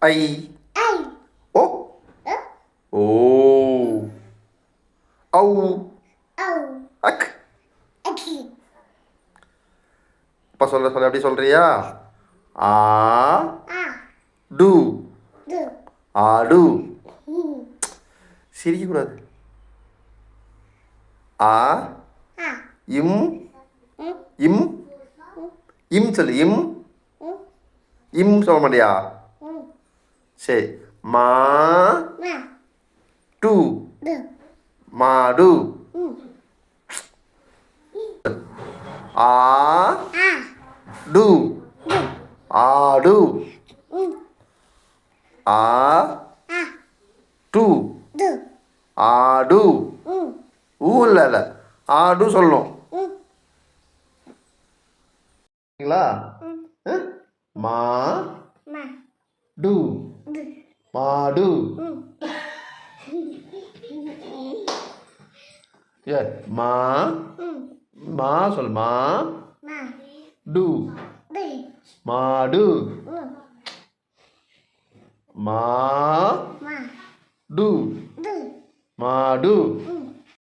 ஐ ஓ ஓ ஔ அக். அப்பா சொல்ல எப்படி சொல்றியா? ஆ டு ஆடு. சிரிக்கக்கூடாது. ஆ இம் இம் இம் சொல்லு. இம் இம் சொல்ல மாட்டியா? சரி. மா டு மாடு. ஆ டு ஆடு. ஆ டு ஆடு. ஊ இல்ல ஆடு சொல்லணும். சரிங்களா? மா டு மாடு. மா மா சொல். மா டு மாடு. மா டு மாடு.